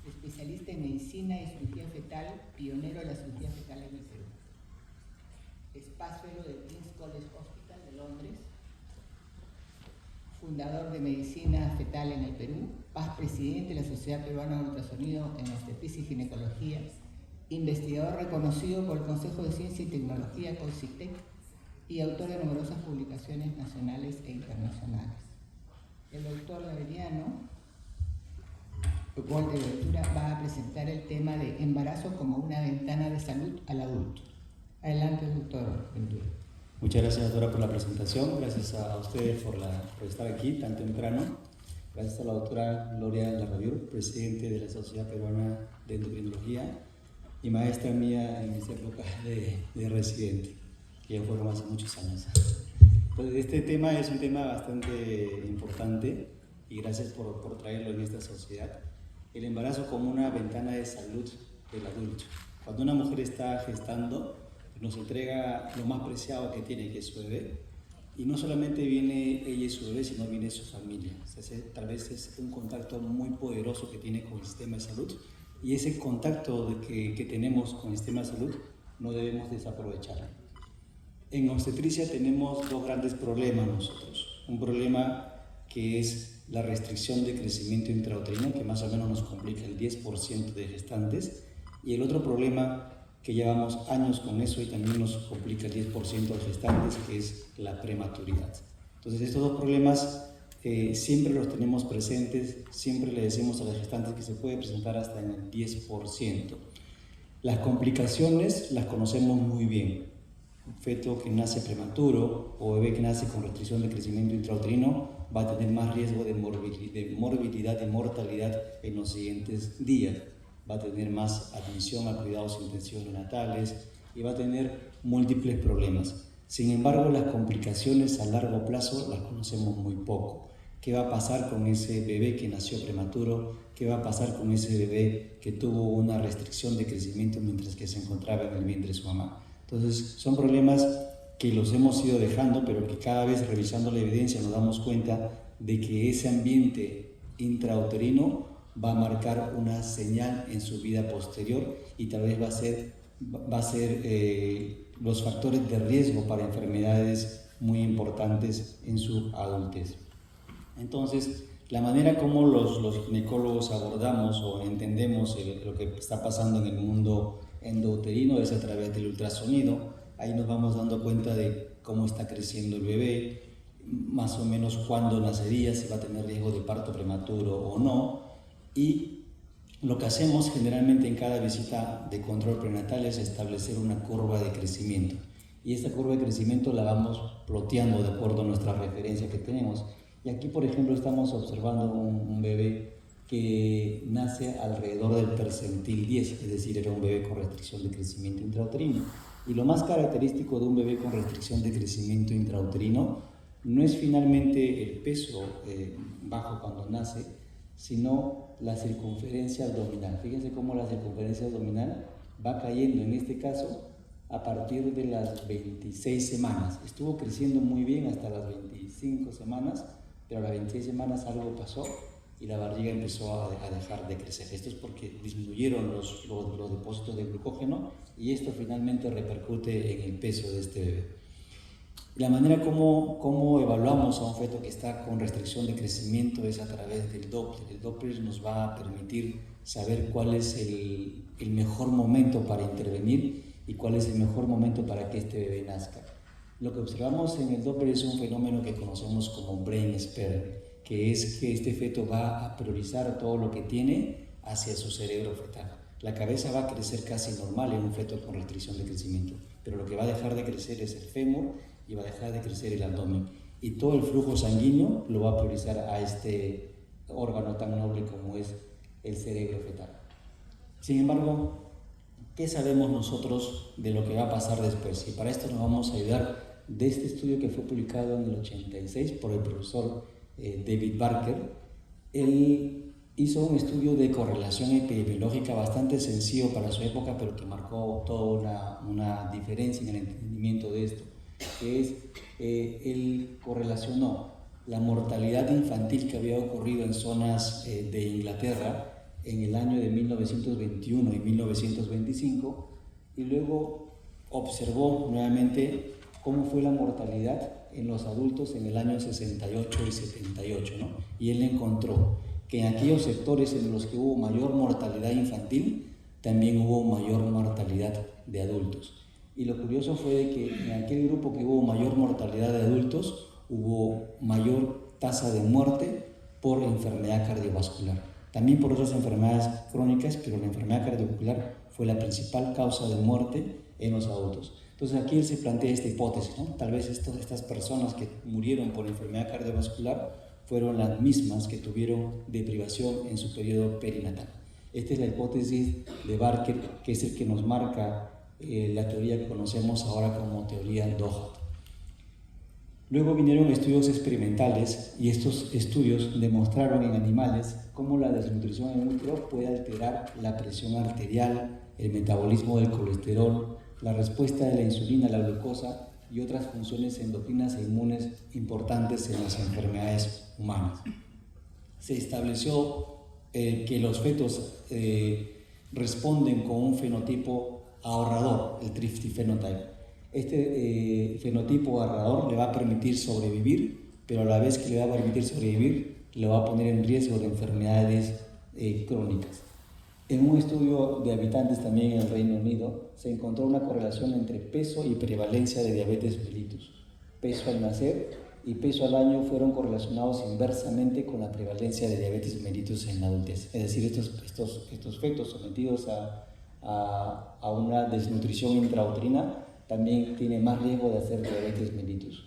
especialista en medicina y cirugía fetal, pionero de la cirugía fetal en el Perú. Es Paz Fellow del King's College Hospital de Londres, fundador de medicina fetal en el Perú, Paz presidente de la Sociedad Peruana de Ultrasonido en Obstetricia y Ginecología, investigador reconocido por el Consejo de Ciencia y Tecnología, CONCITEC, y autor de numerosas publicaciones nacionales e internacionales. El doctor Laveriano, Walter Ventura, va a presentar el tema de embarazo como una ventana de salud al adulto. Adelante, doctor Ventura. Muchas gracias, doctora, por la presentación. Gracias a ustedes por estar aquí tan temprano. Gracias a la doctora Gloria Larraviur, presidente de la Sociedad Peruana de Endocrinología y maestra mía en mis épocas de residente, que ya fueron hace muchos años. Pues este tema es un tema bastante importante y gracias por traerlo en esta sociedad. El embarazo como una ventana de salud del adulto. Cuando una mujer está gestando, nos entrega lo más preciado que tiene, que es su bebé. Y no solamente viene ella y su bebé, sino viene su familia. O sea, tal vez es un contacto muy poderoso que tiene con el sistema de salud. Y ese contacto que tenemos con el sistema de salud no debemos desaprovechar. En obstetricia tenemos dos grandes problemas nosotros. Un problema que es la restricción de crecimiento intrauterino, que más o menos nos complica el 10% de gestantes. Y el otro problema que llevamos años con eso y también nos complica el 10% de gestantes, que es la prematuridad. Entonces estos dos problemas siempre los tenemos presentes, siempre le decimos a las gestantes que se puede presentar hasta en el 10%. Las complicaciones las conocemos muy bien. Un feto que nace prematuro o bebé que nace con restricción de crecimiento intrauterino va a tener más riesgo de morbilidad y mortalidad en los siguientes días. Va a tener más admisión a cuidados intensivos neonatales y va a tener múltiples problemas. Sin embargo, las complicaciones a largo plazo las conocemos muy poco. ¿Qué va a pasar con ese bebé que nació prematuro? ¿Qué va a pasar con ese bebé que tuvo una restricción de crecimiento mientras que se encontraba en el vientre de su mamá? Entonces, son problemas que los hemos ido dejando, pero que cada vez revisando la evidencia nos damos cuenta de que ese ambiente intrauterino va a marcar una señal en su vida posterior y tal vez va a ser los factores de riesgo para enfermedades muy importantes en su adultez. Entonces, la manera como los ginecólogos abordamos o entendemos lo que está pasando en el mundo endouterino es a través del ultrasonido. Ahí nos vamos dando cuenta de cómo está creciendo el bebé, más o menos cuándo nacería, si va a tener riesgo de parto prematuro o no. Y lo que hacemos generalmente en cada visita de control prenatal es establecer una curva de crecimiento. Y esta curva de crecimiento la vamos ploteando de acuerdo a nuestra referencia que tenemos. Y aquí, por ejemplo, estamos observando un bebé que nace alrededor del percentil 10, es decir, era un bebé con restricción de crecimiento intrauterino. Y lo más característico de un bebé con restricción de crecimiento intrauterino no es finalmente el peso bajo cuando nace, sino la circunferencia abdominal. Fíjense cómo la circunferencia abdominal va cayendo, en este caso, a partir de las 26 semanas. Estuvo creciendo muy bien hasta las 25 semanas, pero a las 26 semanas algo pasó y la barriga empezó a dejar de crecer. Esto es porque disminuyeron los depósitos de glucógeno y esto finalmente repercute en el peso de este bebé. La manera como evaluamos a un feto que está con restricción de crecimiento es a través del Doppler. El Doppler nos va a permitir saber cuál es el mejor momento para intervenir y cuál es el mejor momento para que este bebé nazca. Lo que observamos en el Doppler es un fenómeno que conocemos como brain sparing, que es que este feto va a priorizar todo lo que tiene hacia su cerebro fetal. La cabeza va a crecer casi normal en un feto con restricción de crecimiento, pero lo que va a dejar de crecer es el fémur y va a dejar de crecer el abdomen. Y todo el flujo sanguíneo lo va a priorizar a este órgano tan noble como es el cerebro fetal. Sin embargo, ¿qué sabemos nosotros de lo que va a pasar después? Y para esto nos vamos a ayudar de este estudio que fue publicado en el 86 por el profesor David Barker. Él hizo un estudio de correlación epidemiológica bastante sencillo para su época, pero que marcó toda una diferencia en el entendimiento de esto, que es, él correlacionó la mortalidad infantil que había ocurrido en zonas de Inglaterra en el año de 1921 y 1925, y luego observó nuevamente cómo fue la mortalidad en los adultos en el año 68 y 78, ¿no? Y él encontró que en aquellos sectores en los que hubo mayor mortalidad infantil, también hubo mayor mortalidad de adultos. Y lo curioso fue de que en aquel grupo que hubo mayor mortalidad de adultos, hubo mayor tasa de muerte por enfermedad cardiovascular. También por otras enfermedades crónicas, pero la enfermedad cardiovascular fue la principal causa de muerte en los adultos. Entonces aquí se plantea esta hipótesis, ¿no? Tal vez estas personas que murieron por enfermedad cardiovascular fueron las mismas que tuvieron deprivación en su periodo perinatal. Esta es la hipótesis de Barker, que es el que nos marca la teoría que conocemos ahora como teoría Doherty. Luego vinieron estudios experimentales y estos estudios demostraron en animales cómo la desnutrición en útero puede alterar la presión arterial, el metabolismo del colesterol, la respuesta de la insulina a la glucosa y otras funciones endocrinas e inmunes importantes en las enfermedades humanas. Se estableció que los fetos responden con un fenotipo ahorrador, el thrifty phenotype. Este fenotipo ahorrador le va a permitir sobrevivir, pero a la vez que le va a permitir sobrevivir, le va a poner en riesgo de enfermedades crónicas. En un estudio de habitantes también en el Reino Unido, se encontró una correlación entre peso y prevalencia de diabetes mellitus. Peso al nacer y peso al año fueron correlacionados inversamente con la prevalencia de diabetes mellitus en la adultez. Es decir, estos fetos sometidos a una desnutrición intrauterina también tienen más riesgo de hacer diabetes mellitus.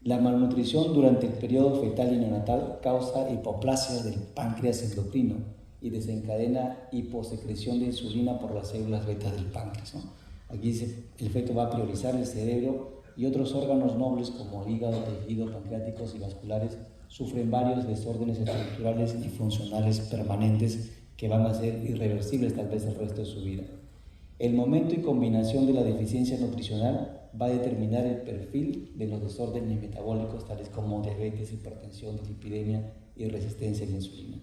La malnutrición durante el periodo fetal y neonatal causa hipoplasia del páncreas endocrino y desencadena hiposecreción de insulina por las células beta del páncreas, ¿no? Aquí el feto va a priorizar el cerebro y otros órganos nobles como hígado, tejido, pancreáticos y vasculares sufren varios desórdenes estructurales y funcionales permanentes que van a ser irreversibles tal vez el resto de su vida. El momento y combinación de la deficiencia nutricional va a determinar el perfil de los desórdenes metabólicos tales como diabetes, hipertensión, dislipidemia y resistencia a la insulina.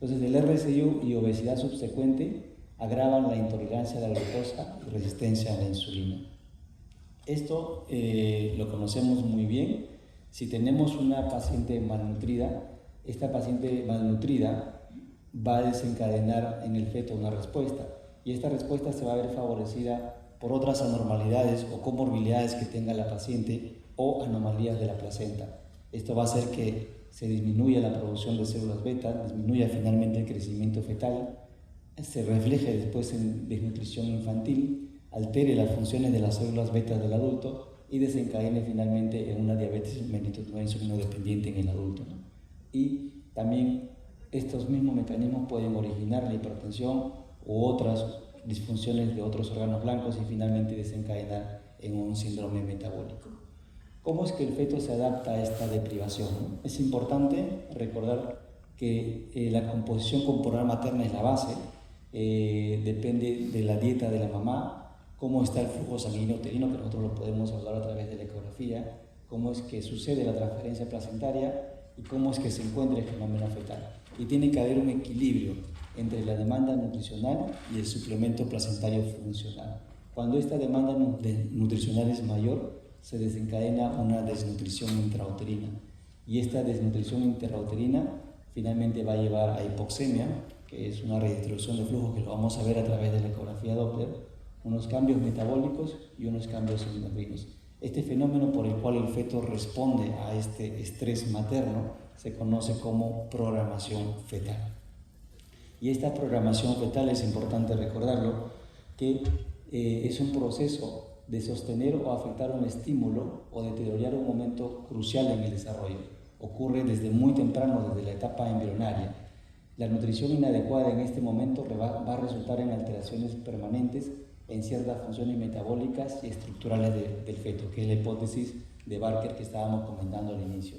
Entonces el RSI y obesidad subsecuente agravan la intolerancia a la glucosa y resistencia a la insulina. Esto lo conocemos muy bien. Si tenemos una paciente malnutrida, esta paciente malnutrida va a desencadenar en el feto una respuesta y esta respuesta se va a ver favorecida por otras anormalidades o comorbilidades que tenga la paciente o anomalías de la placenta. Esto va a hacer que se disminuya la producción de células beta, disminuya finalmente el crecimiento fetal, se refleje después en desnutrición infantil, altere las funciones de las células beta del adulto y desencadene finalmente en una diabetes mellitus no insulinodependiente en el adulto, ¿no? Y también estos mismos mecanismos pueden originar la hipertensión u otras disfunciones de otros órganos blancos y finalmente desencadenar en un síndrome metabólico. ¿Cómo es que el feto se adapta a esta deprivación? Es importante recordar que la composición corporal materna es la base, depende de la dieta de la mamá, cómo está el flujo sanguíneo uterino, que nosotros lo podemos hablar a través de la ecografía, cómo es que sucede la transferencia placentaria y cómo es que se encuentra el fenómeno fetal. Y tiene que haber un equilibrio entre la demanda nutricional y el suplemento placentario funcional. Cuando esta demanda nutricional es mayor, se desencadena una desnutrición intrauterina y esta desnutrición intrauterina finalmente va a llevar a hipoxemia, que es una redistribución de flujo que lo vamos a ver a través de la ecografía Doppler, unos cambios metabólicos y unos cambios endocrinos. Este fenómeno por el cual el feto responde a este estrés materno se conoce como programación fetal. Y esta programación fetal es importante recordarlo, que es un proceso de sostener o afectar un estímulo o deteriorar un momento crucial en el desarrollo. Ocurre desde muy temprano, desde la etapa embrionaria. La nutrición inadecuada en este momento va a resultar en alteraciones permanentes en ciertas funciones metabólicas y estructurales del feto, que es la hipótesis de Barker que estábamos comentando al inicio.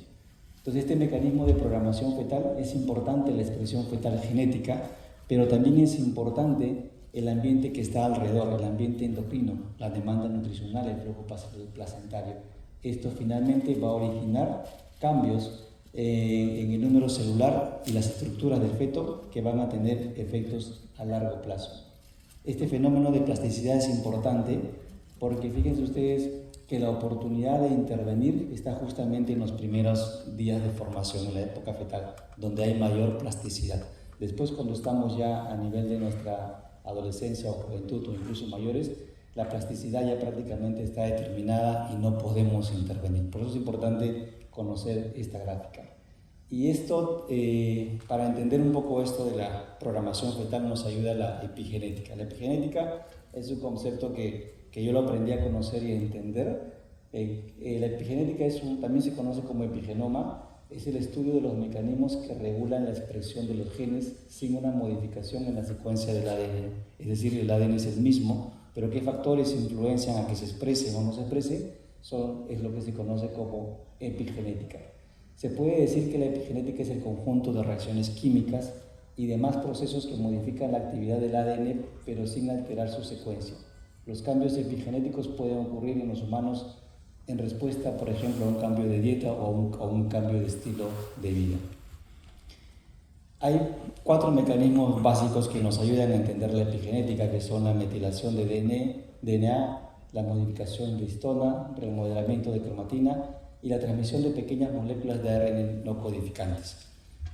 Entonces, este mecanismo de programación fetal es importante, la expresión fetal genética, pero también es importante el ambiente que está alrededor, el ambiente endocrino, la demanda nutricional, el flujo placentario. Esto finalmente va a originar cambios en el número celular y las estructuras del feto que van a tener efectos a largo plazo. Este fenómeno de plasticidad es importante porque fíjense ustedes que la oportunidad de intervenir está justamente en los primeros días de formación, en la época fetal, donde hay mayor plasticidad. Después, cuando estamos ya a nivel de nuestra adolescencia o juventud o incluso mayores, la plasticidad ya prácticamente está determinada y no podemos intervenir. Por eso es importante conocer esta gráfica. Y esto, para entender un poco esto de la programación fetal, nos ayuda la epigenética. La epigenética es un concepto que yo lo aprendí a conocer y a entender. La epigenética también se conoce como epigenoma, es el estudio de los mecanismos que regulan la expresión de los genes sin una modificación en la secuencia del ADN. Es decir, el ADN es el mismo, pero qué factores influencian a que se exprese o no se exprese es lo que se conoce como epigenética. Se puede decir que la epigenética es el conjunto de reacciones químicas y demás procesos que modifican la actividad del ADN, pero sin alterar su secuencia. Los cambios epigenéticos pueden ocurrir en los humanos en respuesta, por ejemplo, a un cambio de dieta o un cambio de estilo de vida. Hay 4 mecanismos básicos que nos ayudan a entender la epigenética, que son la metilación de DNA, la modificación de histona, remodelamiento de cromatina y la transmisión de pequeñas moléculas de ARN no codificantes.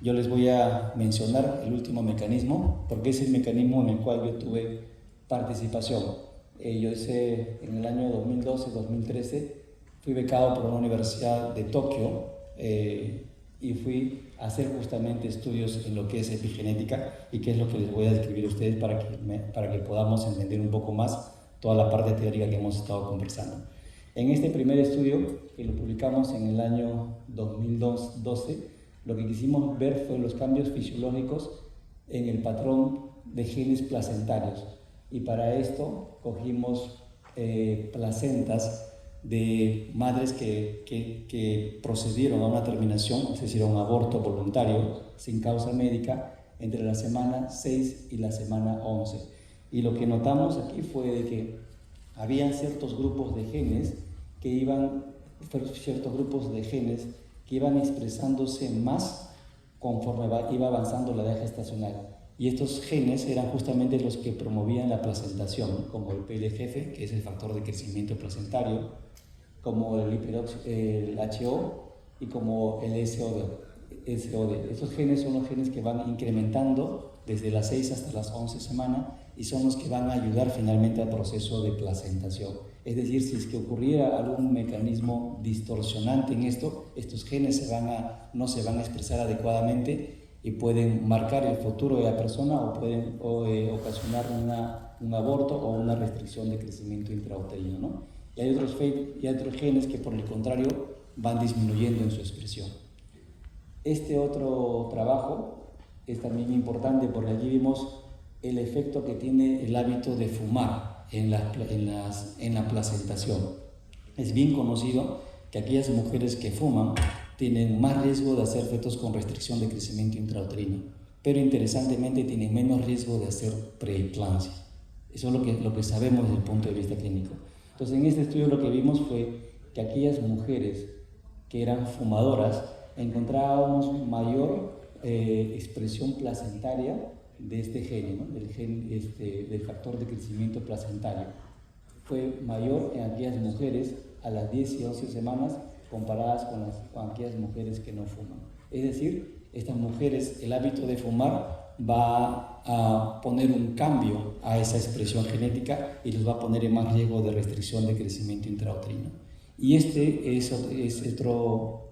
Yo les voy a mencionar el último mecanismo, porque es el mecanismo en el cual yo tuve participación. Yo hice en el año 2012-2013, fui becado por una universidad de Tokio y fui a hacer justamente estudios en lo que es epigenética y qué es lo que les voy a describir a ustedes para que podamos entender un poco más toda la parte teórica que hemos estado conversando. En este primer estudio, que lo publicamos en el año 2012, lo que quisimos ver fue los cambios fisiológicos en el patrón de genes placentarios. Y para esto cogimos placentas de madres que procedieron a una terminación, es decir, a un aborto voluntario sin causa médica entre la semana 6 y la semana 11. Y lo que notamos aquí fue de que había ciertos grupos de genes que iban expresándose más conforme iba avanzando la edad gestacional. Y estos genes eran justamente los que promovían la placentación, como el PLGF, que es el factor de crecimiento placentario, como el HO y como el SOD. Estos genes son los genes que van incrementando desde las 6 hasta las 11 semanas y son los que van a ayudar finalmente al proceso de placentación. Es decir, si es que ocurriera algún mecanismo distorsionante en esto, estos genes no se van a expresar adecuadamente y pueden marcar el futuro de la persona o pueden ocasionar un aborto o una restricción de crecimiento intrauterino, ¿no? Y hay otros genes que por el contrario van disminuyendo en su expresión. Este otro trabajo es también importante porque allí vimos el efecto que tiene el hábito de fumar en la placentación. Es bien conocido que aquellas mujeres que fuman tienen más riesgo de hacer fetos con restricción de crecimiento intrauterino, pero interesantemente tienen menos riesgo de hacer preeclampsia. Eso es lo que sabemos desde el punto de vista clínico. Entonces, en este estudio lo que vimos fue que aquellas mujeres que eran fumadoras encontrábamos mayor expresión placentaria de este gen, ¿no? del factor de crecimiento placentario. Fue mayor en aquellas mujeres a las 10 y 11 semanas comparadas con aquellas mujeres que no fuman. Es decir, estas mujeres, el hábito de fumar va a poner un cambio a esa expresión genética y les va a poner en más riesgo de restricción de crecimiento intrauterino. Y este es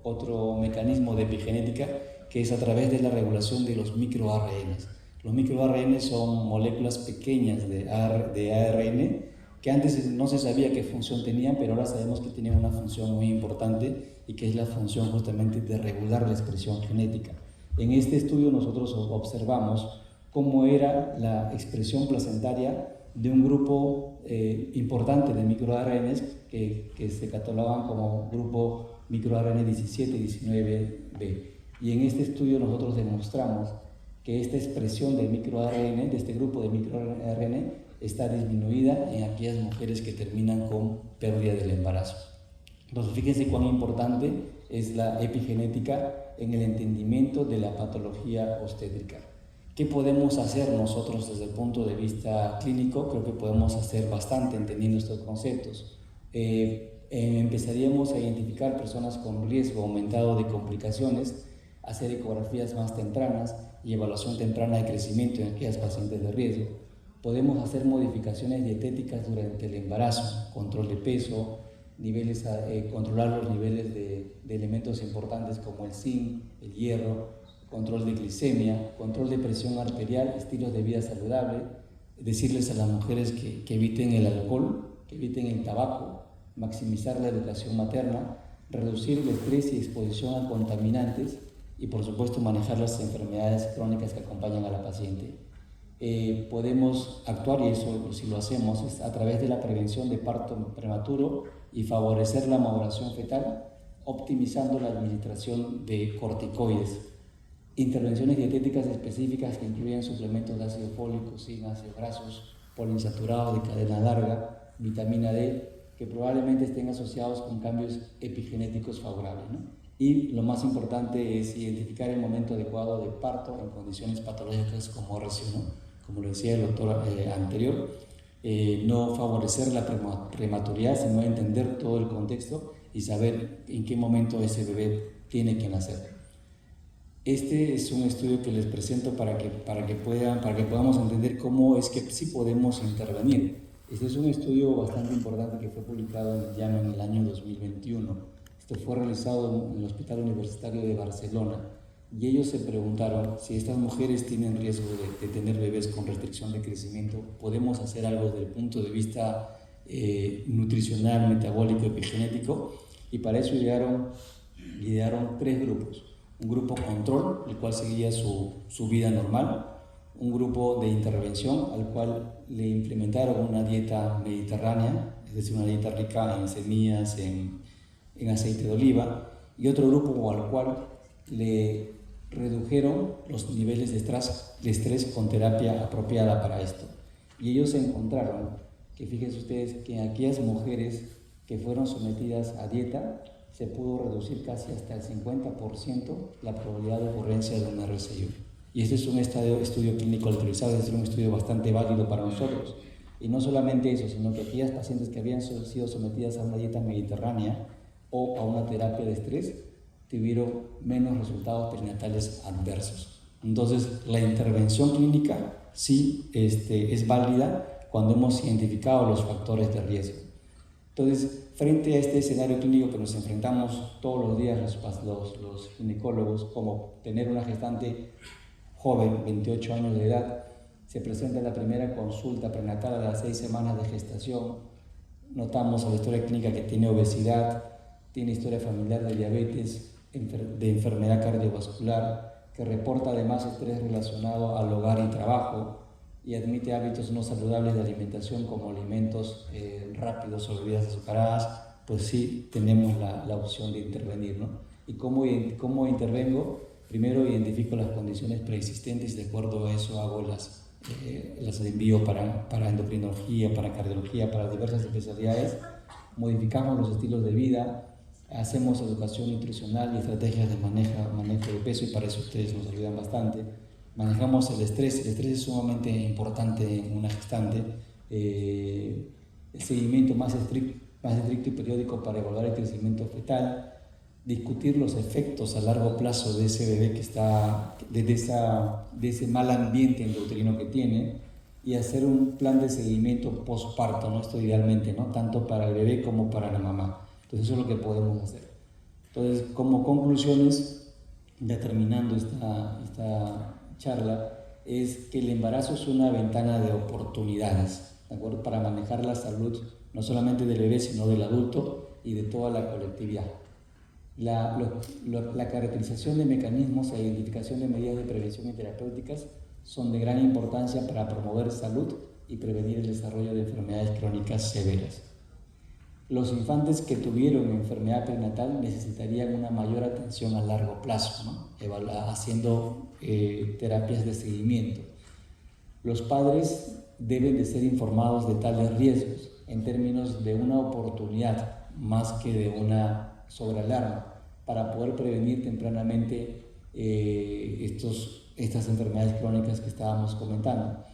otro mecanismo de epigenética que es a través de la regulación de los microARNs. Los microARN son moléculas pequeñas de ARN que antes no se sabía qué función tenían, pero ahora sabemos que tienen una función muy importante y que es la función justamente de regular la expresión genética. En este estudio nosotros observamos cómo era la expresión placentaria de un grupo importante de microARNs que se catalogan como grupo microARN 17 y 19B. Y en este estudio nosotros demostramos que esta expresión de microARN, de este grupo de microARN, está disminuida en aquellas mujeres que terminan con pérdida del embarazo. Entonces, fíjense cuán importante es la epigenética en el entendimiento de la patología obstétrica. ¿Qué podemos hacer nosotros desde el punto de vista clínico? Creo que podemos hacer bastante entendiendo estos conceptos. Empezaríamos a identificar personas con riesgo aumentado de complicaciones, hacer ecografías más tempranas y evaluación temprana de crecimiento en aquellas pacientes de riesgo. Podemos hacer modificaciones dietéticas durante el embarazo, control de peso, controlar los niveles de elementos importantes como el zinc, el hierro, control de glicemia, control de presión arterial, estilos de vida saludable, decirles a las mujeres que eviten el alcohol, que eviten el tabaco, maximizar la educación materna, reducir el estrés y exposición a contaminantes y por supuesto manejar las enfermedades crónicas que acompañan a la paciente. Podemos actuar, y eso si lo hacemos, es a través de la prevención de parto prematuro y favorecer la maduración fetal, optimizando la administración de corticoides. Intervenciones dietéticas específicas que incluyen suplementos de ácido fólico, zinc, ácidos grasos, poliinsaturado de cadena larga, vitamina D, que probablemente estén asociados con cambios epigenéticos favorables, ¿no? Y lo más importante es identificar el momento adecuado de parto en condiciones patológicas como RCO, ¿no? Como lo decía el doctor anterior, no favorecer la prematuridad, sino entender todo el contexto y saber en qué momento ese bebé tiene que nacer. Este es un estudio que les presento para que podamos entender cómo es que sí podemos intervenir. Este es un estudio bastante importante que fue publicado en el JAMA en el año 2021. Esto fue realizado en el Hospital Universitario de Barcelona y ellos se preguntaron si estas mujeres tienen riesgo de tener bebés con restricción de crecimiento. ¿Podemos hacer algo desde el punto de vista nutricional, metabólico, epigenético? Y para eso idearon 3 grupos. Un grupo control, el cual seguía su vida normal. Un grupo de intervención, al cual le implementaron una dieta mediterránea, es decir, una dieta rica en semillas, en aceite de oliva. Y otro grupo al cual le redujeron los niveles de estrés con terapia apropiada para esto. Y ellos encontraron que, fíjense ustedes, que en aquellas mujeres que fueron sometidas a dieta, se pudo reducir casi hasta el 50% la probabilidad de ocurrencia de un RCI. Y este es un estudio clínico autorizado, es decir, un estudio bastante válido para nosotros. Y no solamente eso, sino que aquellas pacientes que habían sido sometidas a una dieta mediterránea o a una terapia de estrés, tuvieron menos resultados perinatales adversos. Entonces, la intervención clínica sí es válida cuando hemos identificado los factores de riesgo. Entonces, frente a este escenario clínico que nos enfrentamos todos los días los ginecólogos, como tener una gestante joven, 28 años de edad, se presenta la primera consulta prenatal a las 6 semanas de gestación, notamos a la historia clínica que tiene obesidad, tiene historia familiar de diabetes, de enfermedad cardiovascular, que reporta además estrés relacionado al hogar y trabajo y admite hábitos no saludables de alimentación como alimentos rápidos o bebidas azucaradas, pues sí tenemos la opción de intervenir, ¿no? ¿Y cómo intervengo? Primero identifico las condiciones preexistentes y de acuerdo a eso hago las envío para endocrinología, para cardiología, para diversas especialidades. Modificamos los estilos de vida, hacemos educación nutricional y estrategias de manejo de peso y para eso ustedes nos ayudan bastante. Manejamos el estrés es sumamente importante en una gestante. El seguimiento más estricto y periódico para evaluar el crecimiento fetal, discutir los efectos a largo plazo de ese bebé que está, de ese mal ambiente endocrino que tiene y hacer un plan de seguimiento postparto, ¿no? Esto idealmente, ¿no? Tanto para el bebé como para la mamá. Entonces eso es lo que podemos hacer. Entonces, como conclusiones, ya terminando esta charla, es que el embarazo es una ventana de oportunidades, ¿de acuerdo? Para manejar la salud no solamente del bebé, sino del adulto y de toda la colectividad. La caracterización de mecanismos e identificación de medidas de prevención y terapéuticas son de gran importancia para promover salud y prevenir el desarrollo de enfermedades crónicas severas. Los infantes que tuvieron enfermedad perinatal necesitarían una mayor atención a largo plazo, ¿no? Haciendo terapias de seguimiento. Los padres deben de ser informados de tales riesgos en términos de una oportunidad más que de una sobrealarma para poder prevenir tempranamente estas enfermedades crónicas que estábamos comentando.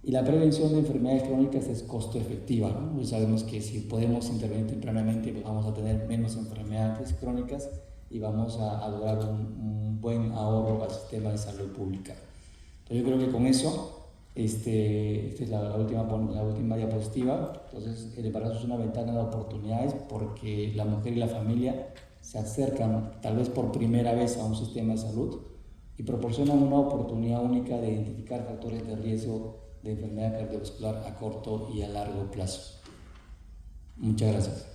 Y la prevención de enfermedades crónicas es costo efectiva, ¿no? Pues sabemos que si podemos intervenir tempranamente, pues vamos a tener menos enfermedades crónicas y vamos a lograr un buen ahorro al sistema de salud pública. Entonces yo creo que con eso, esta es la última diapositiva. Entonces el embarazo es una ventana de oportunidades porque la mujer y la familia se acercan tal vez por primera vez a un sistema de salud y proporcionan una oportunidad única de identificar factores de riesgo de enfermedad cardiovascular a corto y a largo plazo. Muchas gracias.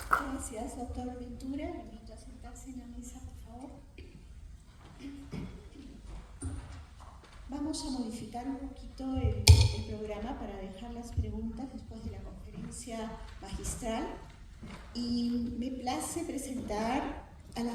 Gracias, doctor Ventura. Le invito a sentarse en la mesa, por favor. Vamos a modificar un poquito el programa para dejar las preguntas después de la conferencia magistral. Y me place presentar a la